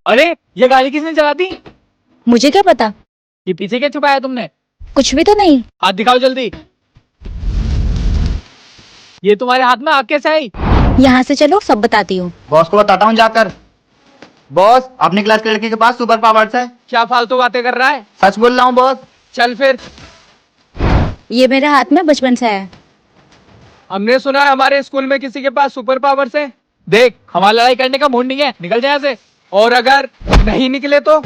अरे ये गाड़ी किसने चला दी? मुझे क्या पता। ये पीछे क्या छुपाया तुमने? कुछ भी तो नहीं। हाथ दिखाओ जल्दी। ये तुम्हारे हाथ में आग कैसे आई? यहाँ से चलो, सब बताती हूँ। बॉस को बताता हूँ जाकर। बॉस, अपनी क्लास के लड़के के पास सुपर पावर्स है। क्या फालतू बातें कर रहा है? सच बोल रहा हूँ बॉस। चल फिर। ये मेरे हाथ में बचपन से है। हमने सुना है हमारे स्कूल में किसी के पास सुपर पावर्स है। देख, हमारा लड़ाई करने का मूड नहीं है, निकल जाए यहाँ से। और अगर नहीं निकले तो?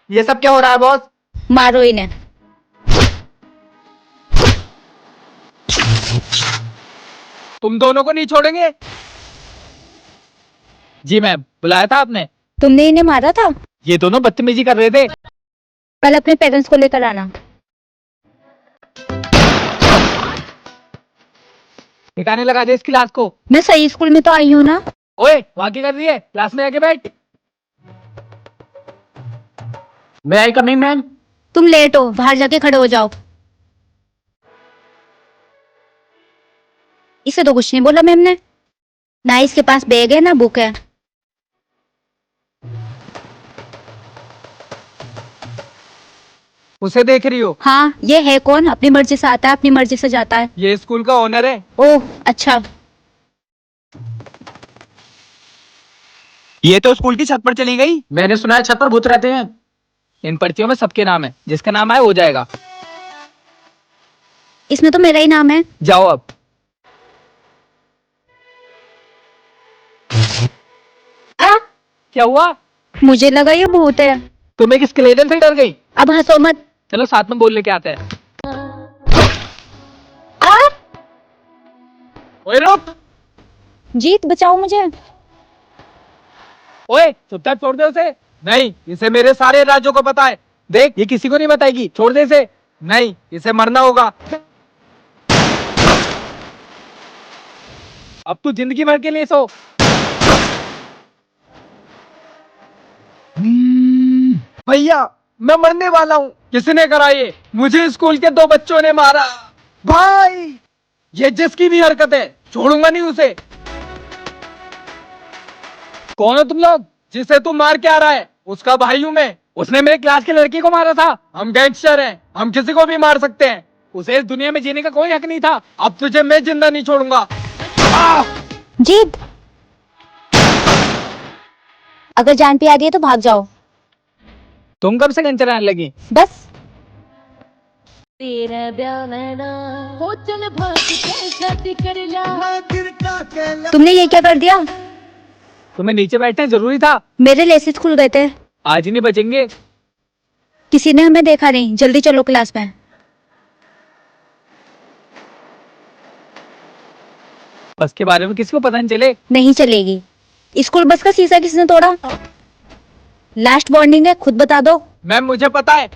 ये सब क्या हो रहा है बॉस? मारो इन्हें। तुम दोनों को नहीं छोड़ेंगे। जी मैम, बुलाया था आपने? तुमने इन्हें मारा था? ये दोनों बदतमीजी कर रहे थे। कल अपने पेरेंट्स को लेकर आना। ठिकाने लगा दे इस क्लास को। मैं सही स्कूल में तो आई हूँ ना। ओए, वहां क्या कर रही है? क्लास में आके बैठ। मैं आई कमिंग मैम। तुम लेट हो, बाहर जाके खड़े हो जाओ। इसे तो कुछ नहीं बोला मैम ने। ना इसके पास बैग है ना बुक है। उसे देख रही हो? हाँ, ये है कौन? अपनी मर्जी से आता है, अपनी मर्जी से जाता है। ये स्कूल का ओनर है। ओह अच्छा। ये तो स्कूल की छत पर चली गई। मैंने सुना है छत पर भूत रहते हैं। इन पर्चियों में सबके नाम है, जिसका नाम आए हो जाएगा। इसमें तो मेरा ही नाम है। जाओ अब। क्या हुआ? मुझे लगा ये भूत है। तुम एक स्केलेटन से डर गई? अब हंसो मत। चलो साथ में बोल लेके आते हैं। ओए रुक। जीत, बचाओ मुझे। ओए चुपचाप छोड़ दे उसे। नहीं, इसे मेरे सारे राज्यों को पता है। देख, ये किसी को नहीं बताएगी, छोड़ दे इसे। नहीं, इसे मरना होगा। अब तू जिंदगी भर के लिए सो। भैया, मैं मरने वाला हूँ। किसने करा ये? मुझे स्कूल के 2 बच्चों ने मारा। भाई, ये जिसकी भी हरकत है, छोड़ूंगा नहीं उसे। कौन हो तुम लोग? जिसे तू मार के आ रहा है उसका भाई हूं मैं। उसने मेरे क्लास के लड़की को मारा था। हम गैंगस्टर हैं, हम किसी को भी मार सकते हैं। उसे इस दुनिया में जीने का कोई हक नहीं था। अब तुझे मैं जिंदा नहीं छोड़ूंगा। जीत, अगर जान पे आ रही है तो भाग जाओ। तुम कब से गन चलाने लगी? बस। तेरा ब्याह ना हो चल भाग के शादी कर ला। तुमने ये क्या कर दिया? तुम्हें नीचे बैठना जरूरी था। मेरे लेसेस खुल गए थे। आज ही नहीं बचेंगे। किसी ने हमें देखा नहीं, जल्दी चलो क्लास में। बस के बारे में किसी को पता नहीं चले। नहीं चलेगी। स्कूल बस का शीशा किसने तोड़ा? लास्ट वार्निंग है, खुद बता दो। मैम, मुझे पता है।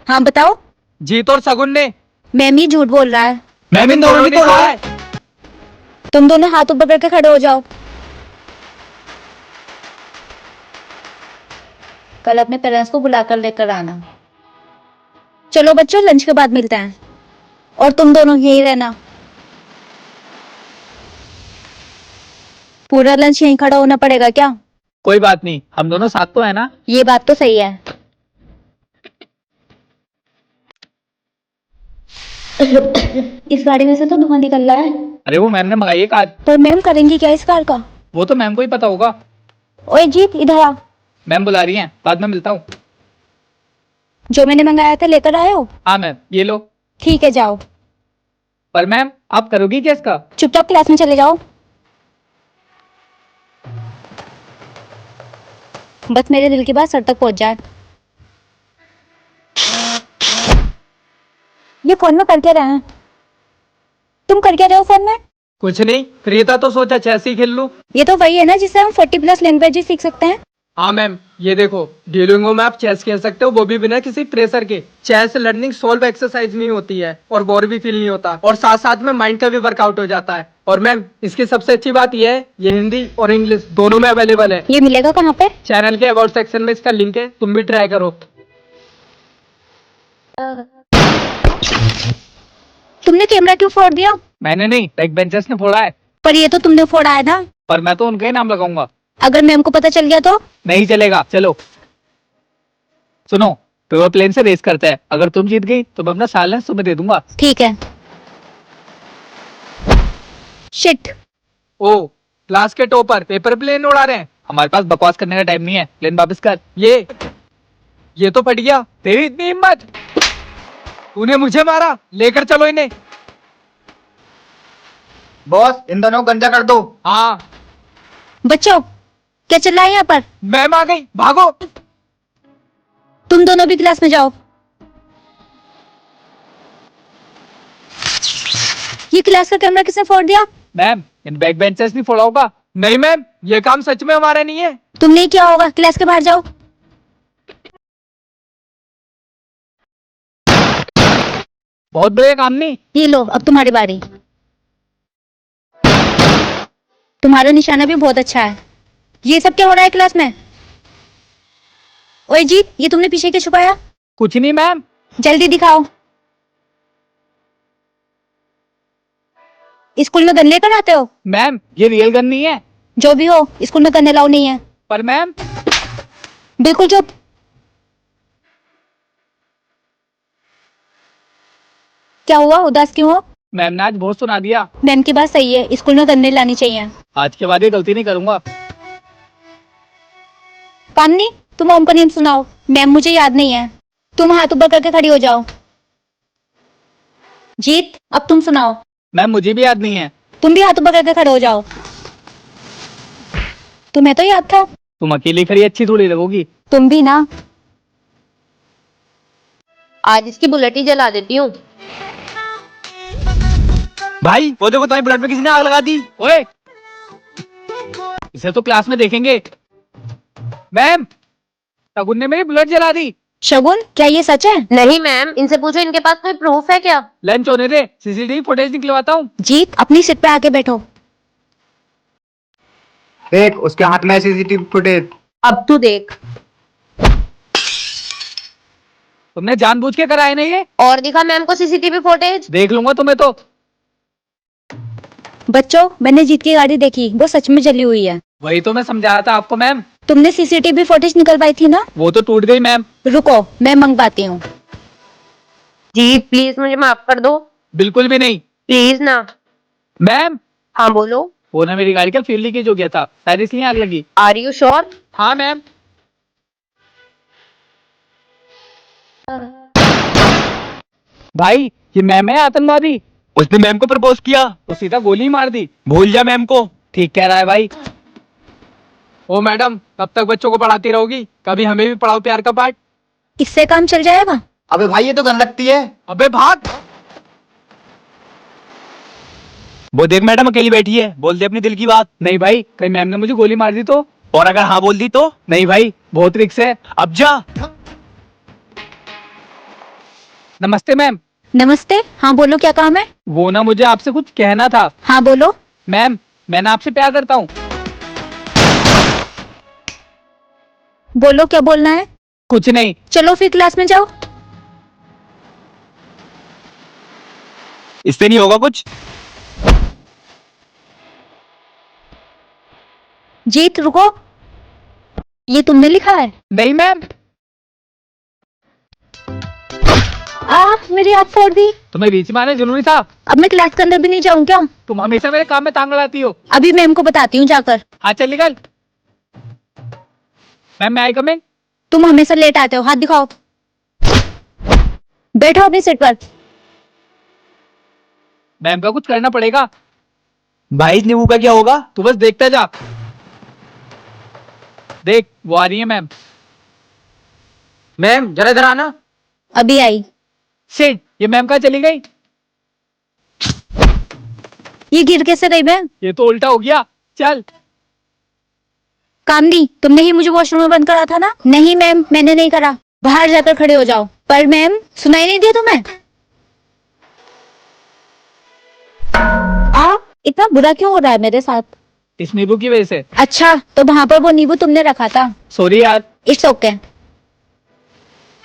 हाँ बताओ। जीत और सगुन ने। मैम ही झूठ बोल रहा है। मैम, इन दोनों ने कहा है। तुम दोनों हाथ ऊपर करके खड़े हो जाओ। कल अपने पेरेंट्स को बुलाकर लेकर आना। चलो बच्चों, लंच के बाद मिलते हैं। और तुम दोनों यहीं रहना। पूरा लंच यहीं खड़ा होना पड़ेगा क्या? कोई बात नहीं, हम दोनों साथ तो है ना। ये बात तो सही है। इस गाड़ी में से तो धुआं निकल रहा है। अरे वो मैम ने मंगाई है कार। पर मैम करेंगी क्या इस कार का? वो तो मैम को ही पता होगा। ओए जीत, इधर आ। मैम बुला रही हैं, बाद में मिलता हूँ। जो मैंने मंगाया था लेकर आए हो? हाँ मैम, ये लो। ठीक है, जाओ। पर मैम, आप करोगी क्या इसका? चुपचाप क्लास में चले जाओ। बस मेरे दिल की बात सर तक पहुंच जाए। ये फोन में कर क्या रहे हैं? तुम कर क्या रहे हो फोन में? कुछ नहीं, फ्री था तो सोचा चेस ही खेल लूं। ये तो वही है ना जिससे हम 40+ लैंग्वेजेस सीख सकते हैं। हाँ मैम, ये देखो, ड्यूलिंगो में आप चेस खेल सकते हो, वो भी बिना किसी प्रेशर के। चेस लर्निंग सोल्व एक्सरसाइज नहीं होती है और बोर भी फील नहीं होता, और साथ साथ में माइंड का भी वर्कआउट हो जाता है। और मैम, इसकी सबसे अच्छी बात ये है, ये हिंदी और इंग्लिश दोनों में अवेलेबल है। ये मिलेगा कहाँ पे? चैनल के अबाउट सेक्शन में इसका लिंक है, तुम भी ट्राई करो। तुमने कैमरा क्यों फोड़ दिया? मैंने नहीं, बैक बेंचर्स ने फोड़ा है। पर ये तो तुमने फोड़ा है ना। पर मैं तो उनका ही नाम लगाऊंगा। अगर मैम को पता चल गया तो? नहीं चलेगा, चलो। सुनो, पेपर प्लेन से रेस करते हैं। अगर तुम जीत गई तो मैं अपना साइलेंस तुम्हें दे दूंगा। ठीक है। शिट। ओ, क्लास के टॉपर पेपर प्लेन उड़ा रहे हैं। हमारे पास बकवास करने का टाइम नहीं है, प्लेन वापस कर। ये तो फट गया। तेरी इतनी हिम्मत, तूने मुझे मारा। लेकर चलो इन्हें। बॉस इन दोनों को गंजा कर दो। हाँ। बच्चों, क्या चल रहा है यहाँ पर? मैम आ गई, भागो। तुम दोनों भी क्लास में जाओ। ये क्लास का कैमरा किसने फोड़ दिया? मैम, इन बैक बेंचर्स नहीं फोड़ा होगा। नहीं मैम, ये काम सच में हमारा नहीं है। तुमने क्या होगा, क्लास के बाहर जाओ। बहुत बड़े काम नहीं। ये लो, अब तुम्हारी बारी। तुम्हारा निशाना भी बहुत अच्छा है। ये सब क्या हो रहा है क्लास में? ओए जी, ये तुमने पीछे क्यों छुपाया? कुछ नहीं मैम। जल्दी दिखाओ। स्कूल में गन लेकर आते हो? मैम, ये रियल गन नहीं है। जो भी हो, स्कूल में गन अलाउ नहीं है। पर मैम। बिल्कुल चुप। क्या हुआ, उदास क्यों हो? मैम ने आज बहुत सुना दिया। मैम की बात सही है, स्कूल में गन नहीं लानी चाहिए। आज के बाद ये गलती नहीं करूंगा। कामनी, तुम ओम का नेम सुनाओ। मैम मुझे याद नहीं है। तुम हाथ ऊपर करके खड़ी हो जाओ। जीत, अब तुम सुनाओ। मैम, मुझे भी याद नहीं है। तुम भी हाथ ऊपर करके खड़े हो जाओ। तुम्हें तो याद था। तुम अकेली खड़ी अच्छी थोड़ी लगोगी। तुम भी ना। आज इसकी बुलेट ही जला देती हूँ। भाई, वो देखो तुम्हारी बुलेट में किसी ने आग लगा दी। ओए, इसे तो क्लास में देखेंगे। मैम, शगुन ने मेरी बुलेट जला दी। शगुन, क्या ये सच है? नहीं मैम, इनसे पूछो इनके पास कोई प्रूफ है क्या? लंच होने दे, सीसीटीवी फुटेज निकलवाता हूँ। जीत, अपनी सीट पे आके बैठो। देख उसके हाथ में सीसीटीवी फुटेज। अब तू देख। तुमने जानबूझ के कराए नहीं है। और दिखा मैम को सीसीटीवी फुटेज। देख लूंगा तुम्हें तो। बच्चों, मैंने जीत की गाड़ी देखी, वो सच में जली हुई है। वही तो मैं समझा रहा था आपको मैम। तुमने सीसीटीवी फुटेज निकलवाई थी ना? वो तो टूट गई मैम। रुको, मैं मंगवाती हूँ। जी प्लीज मुझे माफ कर दो। बिल्कुल भी नहीं। प्लीज ना। मैम, हाँ बोलो। वो ना मेरी गाड़ी का फ्यूल लीकेज हो गया था, शायद इसलिए आग लगी। Are you sure? हाँ मैम। भाई, ये मैम है आतंकवादी। उसने मैम को प्रपोज किया तो सीधा गोली मार दी। भूल जा मैम को। ठीक कह रहा है भाई। ओ मैडम, कब तक बच्चों को पढ़ाती रहोगी? कभी हमें भी पढ़ाओ प्यार का पाठ। इससे काम चल जाएगा? अबे भाई ये तो गन लगती है। अबे भाग। वो देख मैडम अकेली बैठी है, बोल दे अपनी दिल की बात। नहीं भाई, कहीं मैम ने मुझे गोली मार दी तो? और अगर हाँ बोल दी तो? नहीं भाई, बहुत रिक्स है। अब जा। नमस्ते मैम। नमस्ते। हाँ बोलो, क्या काम है? वो ना मुझे आपसे कुछ कहना था। हाँ बोलो। मैम, मैं ना आपसे प्यार करता हूँ। बोलो, क्या बोलना है? कुछ नहीं। चलो फिर क्लास में जाओ। इससे नहीं होगा कुछ। जीत रुको, ये तुमने लिखा है? नहीं मैम। मेरी हाथ फोड़ दी। तुम्हें बीच में आना जरूरी था। अब मैं क्लास के अंदर भी नहीं जाऊँ क्या? तुम हमेशा मेरे काम में टांग अड़ाती हो। अभी मैम को बताती हूँ जाकर। हाँ चल निकल। मैम, मैं आई कमिंग? तुम हमेशा लेट आते हो, हाथ दिखाओ। बैठो अपनी सीट पर। मैम का कुछ करना पड़ेगा। भाई इस नींबू का क्या होगा? तू बस देखता जा। देख, वो आ रही है मैम। मैम, जरा इधर आना। अभी आई। शिट, ये मैम कहाँ चली गई? ये गिर कैसे गई मैम? ये तो उल्टा हो गया। चल। कामनी, तुमने ही मुझे वॉशरूम में बंद करा था ना? नहीं मैम, मैंने नहीं करा। बाहर जाकर खड़े हो जाओ। पर मैम, सुनाई नहीं दिया तुम्हें? इतना बुरा क्यों हो रहा है मेरे साथ? इस नींबू की वजह से। अच्छा, तो वहाँ पर वो नींबू तुमने रखा था? सॉरी यार। It's okay.